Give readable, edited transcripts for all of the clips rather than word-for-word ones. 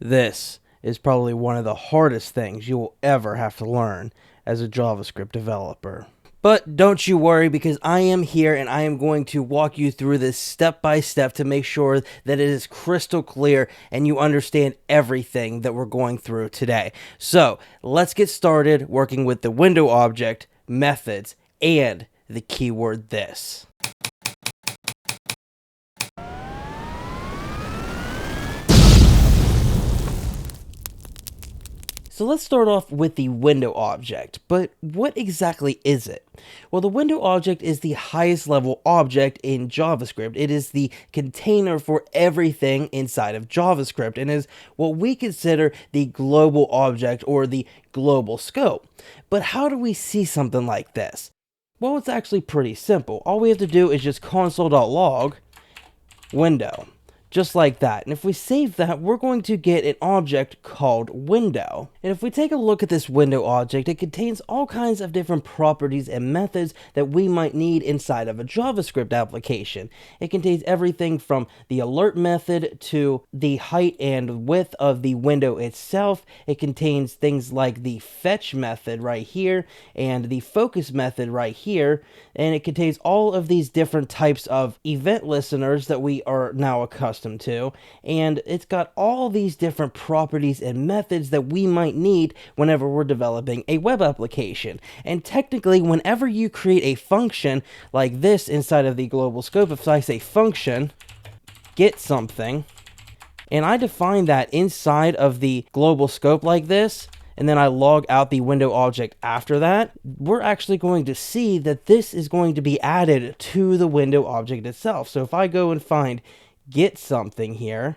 This is probably one of the hardest things you will ever have to learn as a JavaScript developer. But don't you worry, because I am here and I am going to walk you through this step by step to make sure that it is crystal clear and you understand everything that we're going through today. So let's get started working with the window object, methods, and the keyword this. So let's start off with the window object, but what exactly is it? Well, the window object is the highest level object in JavaScript. It is the container for everything inside of JavaScript and is what we consider the global object or the global scope. But how do we see something like this? Well, it's actually pretty simple. All we have to do is just console.log window. Just like that. And if we save that, we're going to get an object called window. And if we take a look at this window object, it contains all kinds of different properties and methods that we might need inside of a JavaScript application. It contains everything from the alert method to the height and width of the window itself. It contains things like the fetch method right here and the focus method right here. And it contains all of these different types of event listeners that we are now accustomed to, and it's got all these different properties and methods that we might need whenever we're developing a web application. And technically, whenever you create a function like this inside of the global scope, if I say function get something, and I define that inside of the global scope like this, and then I log out the window object after that, we're actually going to see that this is going to be added to the window object itself. So if I go and find get something here,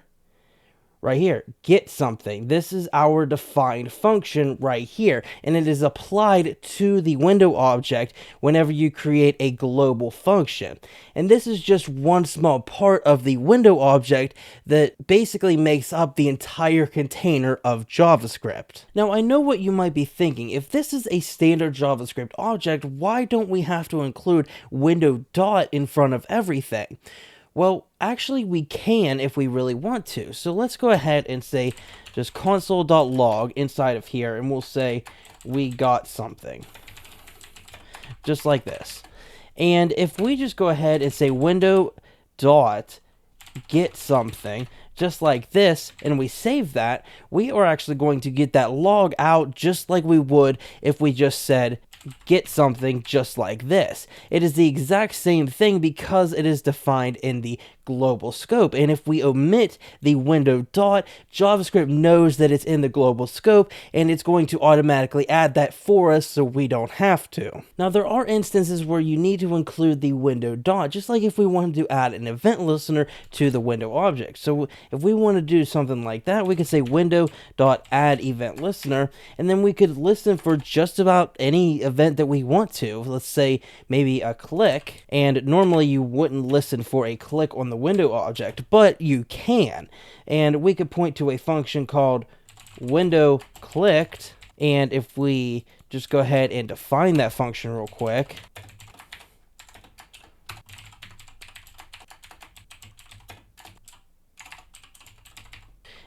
right here, get something. This is our defined function right here, and it is applied to the window object whenever you create a global function. And this is just one small part of the window object that basically makes up the entire container of JavaScript. Now, I know what you might be thinking. If this is a standard JavaScript object, why don't we have to include window dot in front of everything? Well, actually we can if we really want to. So let's go ahead and say just console.log inside of here, and we'll say we got something. Just like this. And if we just go ahead and say window dot get something, just like this, and we save that, we are actually going to get that log out just like we would if we just said get something just like this. It is the exact same thing because it is defined in the global scope. And if we omit the window dot, JavaScript knows that it's in the global scope and it's going to automatically add that for us so we don't have to. Now, there are instances where you need to include the window dot, just like if we wanted to add an event listener to the window object. So if we want to do something like that, we could say window.add event listener, and then we could listen for just about any event that we want to. Let's say maybe a click, and normally you wouldn't listen for a click on the window object, but you can. And we could point to a function called window clicked, and if we just go ahead and define that function real quick,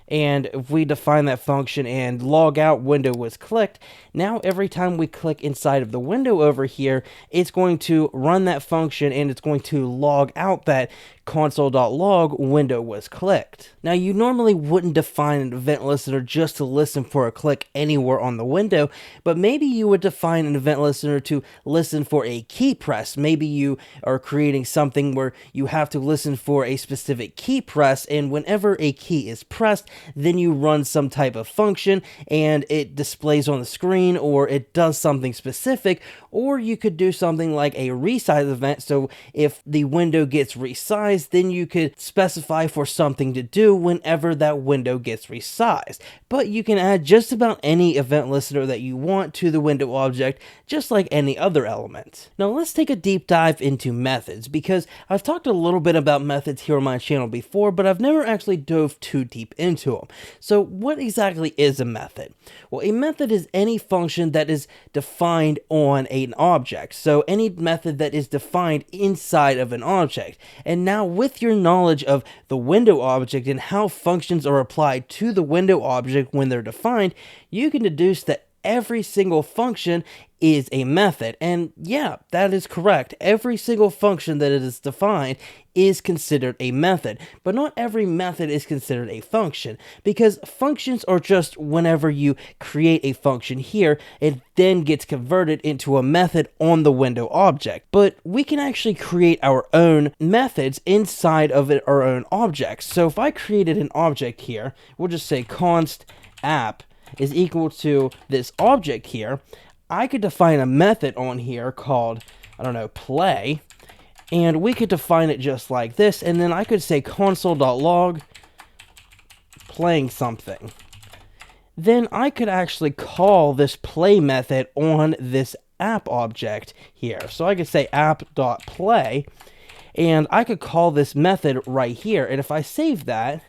and if we define that function and log out window was clicked, now every time we click inside of the window over here, it's going to run that function and it's going to log out that console.log window was clicked. Now, you normally wouldn't define an event listener just to listen for a click anywhere on the window, but maybe you would define an event listener to listen for a key press. Maybe you are creating something where you have to listen for a specific key press, and whenever a key is pressed, then you run some type of function and it displays on the screen, or it does something specific. Or you could do something like a resize event. So if the window gets resized, then you could specify for something to do whenever that window gets resized. But you can add just about any event listener that you want to the window object, just like any other element. Now let's take a deep dive into methods, because I've talked a little bit about methods here on my channel before, but I've never actually dove too deep into them. So what exactly is a method? Well, a method is any function that is defined on an object. So any method that is defined inside of an object. And now Now, with your knowledge of the window object and how functions are applied to the window object when they're defined, you can deduce that every single function is a method. And yeah, that is correct. Every single function that is defined is considered a method, but not every method is considered a function, because functions are just whenever you create a function here, it then gets converted into a method on the window object. But we can actually create our own methods inside of our own objects. So if I created an object here, we'll just say const app is equal to this object here, I could define a method on here called, I don't know, play, and we could define it just like this, and then I could say console.log playing something. Then I could actually call this play method on this app object here. So I could say app.play, and I could call this method right here, and if I save that,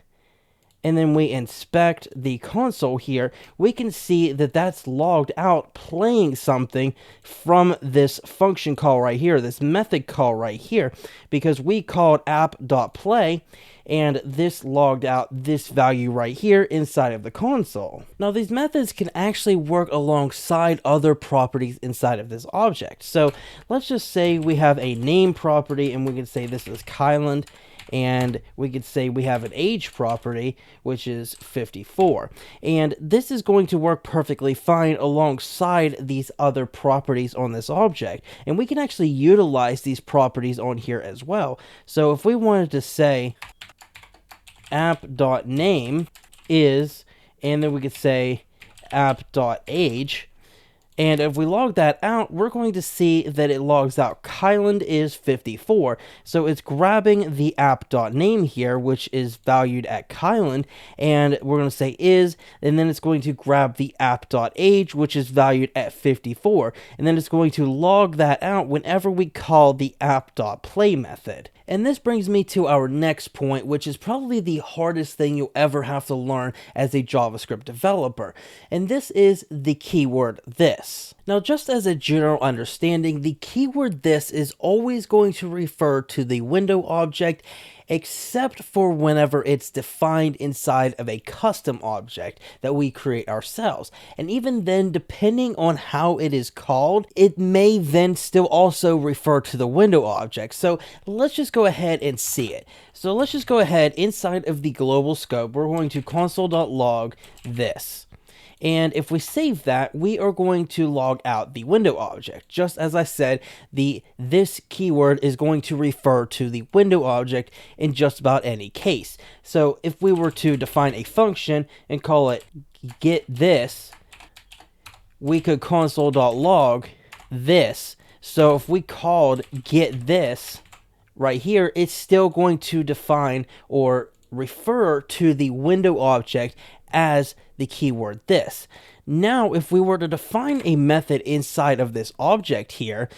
and then we inspect the console here, we can see that that's logged out playing something from this function call right here, this method call right here, because we called app.play, and this logged out this value right here inside of the console. Now, these methods can actually work alongside other properties inside of this object. So let's just say we have a name property, and we can say this is Kyland, and we could say we have an age property, which is 54. And this is going to work perfectly fine alongside these other properties on this object. And we can actually utilize these properties on here as well. So if we wanted to say app.name is, and then we could say app.age, and if we log that out, we're going to see that it logs out Kyland is 54. So it's grabbing the app.name here, which is valued at Kyland, and we're going to say is, and then it's going to grab the app.age, which is valued at 54. And then it's going to log that out whenever we call the app.play method. And this brings me to our next point, which is probably the hardest thing you'll ever have to learn as a JavaScript developer. And this is the keyword this. Now, just as a general understanding, the keyword this is always going to refer to the window object, except for whenever it's defined inside of a custom object that we create ourselves. And even then, depending on how it is called, it may then still also refer to the window object. So let's just go ahead and see it. So let's just go ahead inside of the global scope. We're going to console.log this. And if we save that, we are going to log out the window object. Just as I said, this keyword is going to refer to the window object in just about any case. So if we were to define a function and call it get this, we could console.log this. So if we called get this right here, it's still going to define or refer to the window object as the keyword this. Now, if we were to define a method inside of this object here,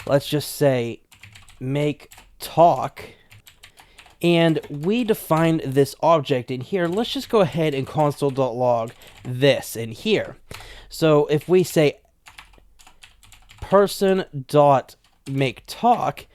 let's just say make talk, and we define this object in here. Let's just go ahead and console.log this in here. So if we say person.makeTalk,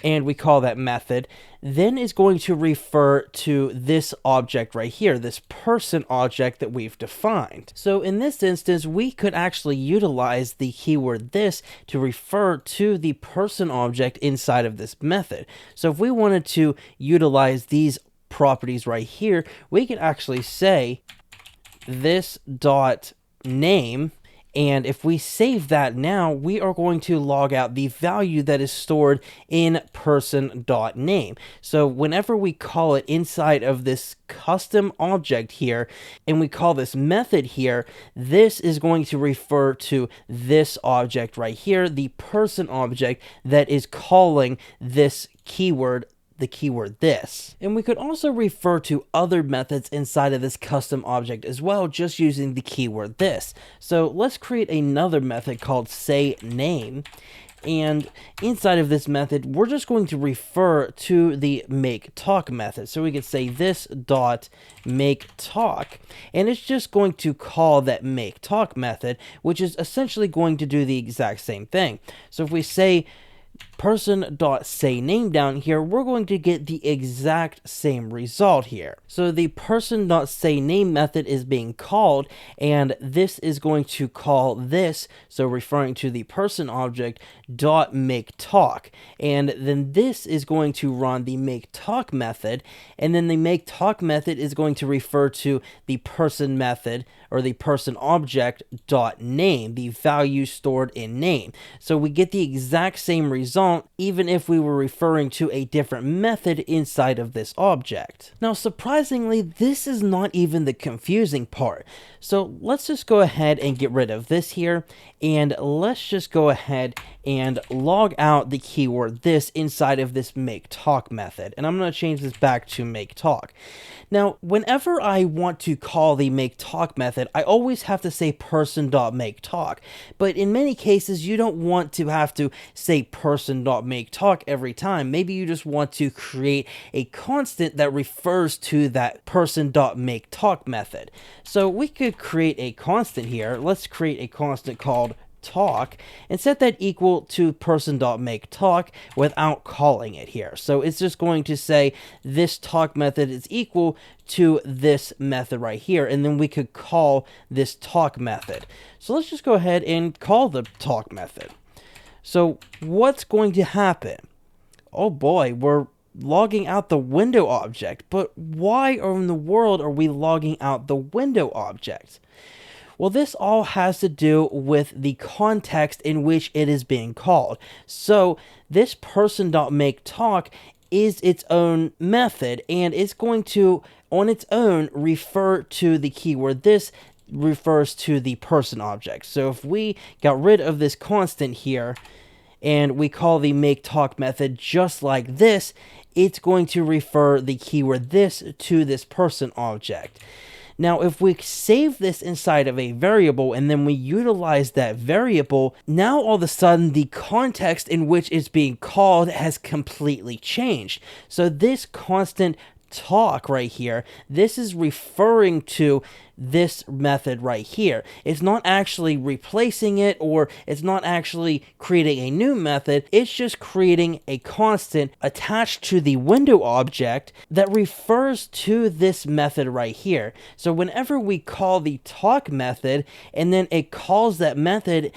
and we call that method, then is going to refer to this object right here, this person object that we've defined. So in this instance, we could actually utilize the keyword this to refer to the person object inside of this method. So if we wanted to utilize these properties right here, we could actually say this dot name. And if we save that now, we are going to log out the value that is stored in person.name. So whenever we call it inside of this custom object here, and we call this method here, this is going to refer to this object right here, the person object that is calling this keyword, the keyword this. And we could also refer to other methods inside of this custom object as well, just using the keyword this. So let's create another method called sayName, and inside of this method, we're just going to refer to the makeTalk method. So we could say this dot makeTalk, and it's just going to call that makeTalk method, which is essentially going to do the exact same thing. So if we say person.sayName down here, we're going to get the exact same result here. So the person.sayName method is being called, and this is going to call this, so referring to the person object, .makeTalk. And then this is going to run the makeTalk method, and then the makeTalk method is going to refer to the person method, or the person object .name, the value stored in name. So we get the exact same result even if we were referring to a different method inside of this object. Now surprisingly, this is not even the confusing part. So let's just go ahead and get rid of this here, and let's just go ahead and log out the keyword this inside of this makeTalk method. And I'm going to change this back to makeTalk. Now, whenever I want to call the makeTalk method, I always have to say person.makeTalk. But in many cases, you don't want to have to say person.makeTalk every time. Maybe you just want to create a constant that refers to that person.makeTalk method. So we could create a constant here. Let's create a constant called talk and set that equal to person.makeTalk without calling it here. So it's just going to say this talk method is equal to this method right here, and then we could call this talk method. So let's just go ahead and call the talk method. So what's going to happen? Oh boy, we're logging out the window object, but why in the world are we logging out the window object? Well, this all has to do with the context in which it is being called. So this person.makeTalk is its own method, and it's going to, on its own, refer to the keyword this refers to the person object. So if we got rid of this constant here, and we call the makeTalk method just like this, it's going to refer the keyword this to this person object. Now, if we save this inside of a variable and then we utilize that variable, now all of a sudden the context in which it's being called has completely changed. So this constant talk right here, this is referring to this method right here. It's not actually replacing it, or it's not actually creating a new method. It's just creating a constant attached to the window object that refers to this method right here. So whenever we call the talk method and then it calls that method,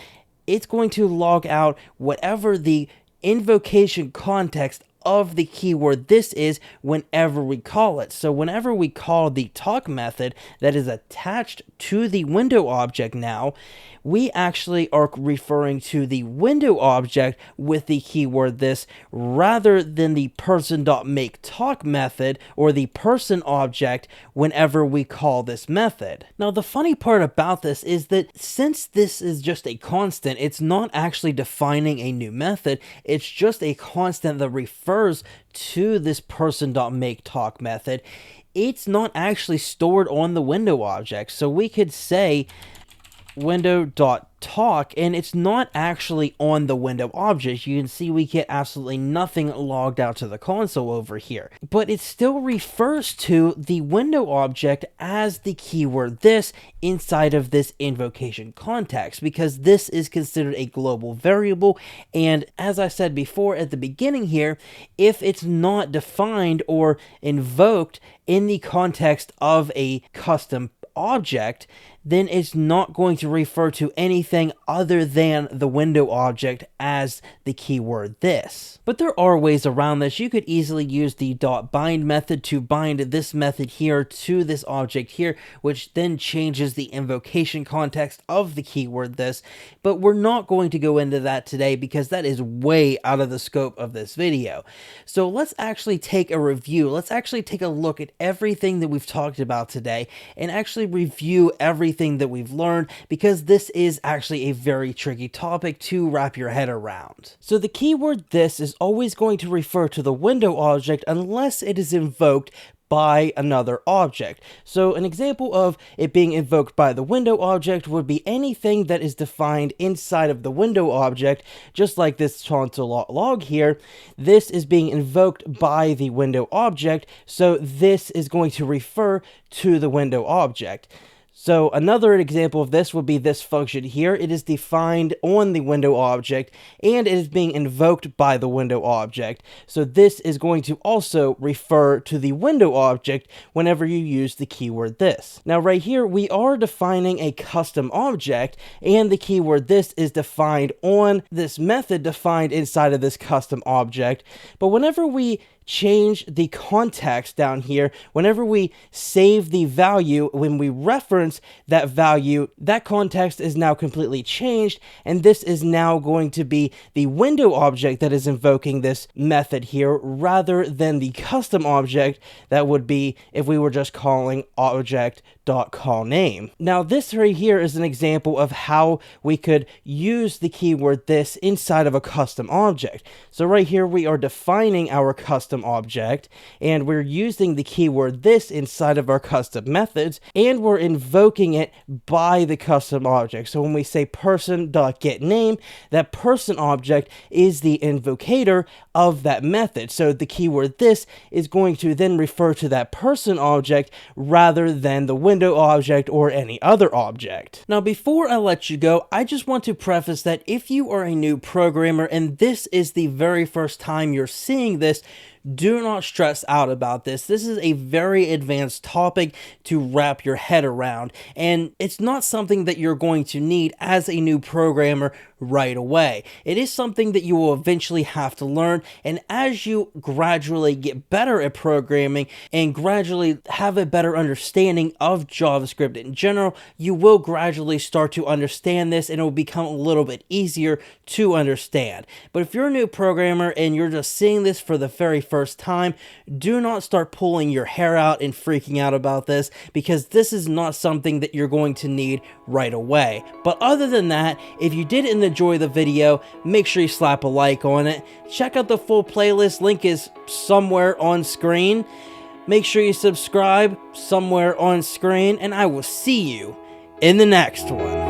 it's going to log out whatever the invocation context of the keyword this is whenever we call it. So whenever we call the talk method that is attached to the window object now, we actually are referring to the window object with the keyword this rather than the person.makeTalk method or the person object whenever we call this method. Now the funny part about this is that since this is just a constant, it's not actually defining a new method, it's just a constant that refers to this person.makeTalk method. It's not actually stored on the window object. So we could say window.talk, and it's not actually on the window object. You can see we get absolutely nothing logged out to the console over here, but it still refers to the window object as the keyword this inside of this invocation context, because this is considered a global variable. And as I said before at the beginning here, if it's not defined or invoked in the context of a custom object, then it's not going to refer to anything other than the window object as the keyword this. But there are ways around this. You could easily use the .bind method to bind this method here to this object here, which then changes the invocation context of the keyword this. But we're not going to go into that today because that is way out of the scope of this video. So let's actually take a review. Let's actually take a look at everything that we've talked about today and actually review everything that we've learned, because this is actually a very tricky topic to wrap your head around. So the keyword this is always going to refer to the window object unless it is invoked by another object. So an example of it being invoked by the window object would be anything that is defined inside of the window object, just like this console log here. This is being invoked by the window object, so this is going to refer to the window object. So another example of this would be this function here. It is defined on the window object and it is being invoked by the window object. So this is going to also refer to the window object whenever you use the keyword this. Now right here we are defining a custom object and the keyword this is defined on this method defined inside of this custom object. But whenever we change the context down here, whenever we save the value, when we reference that value, that context is now completely changed, and this is now going to be the window object that is invoking this method here, rather than the custom object that would be if we were just calling object.callName. Now this right here is an example of how we could use the keyword this inside of a custom object. So right here we are defining our custom object and we're using the keyword this inside of our custom methods and we're invoking it by the custom object. So when we say person.getName, that person object is the invocator of that method. So the keyword this is going to then refer to that person object rather than the window object or any other object. Now before I let you go, I just want to preface that if you are a new programmer and this is the very first time you're seeing this, do not stress out about this. This is a very advanced topic to wrap your head around, and it's not something that you're going to need as a new programmer right away. It is something that you will eventually have to learn, and as you gradually get better at programming and gradually have a better understanding of JavaScript in general, you will gradually start to understand this and it will become a little bit easier to understand. But if you're a new programmer and you're just seeing this for the very first time, do not start pulling your hair out and freaking out about this, because this is not something that you're going to need right away. But other than that, if you did enjoy the video, make sure you slap a like on it. Check out the full playlist, link is somewhere on screen. Make sure you subscribe somewhere on screen, and I will see you in the next one.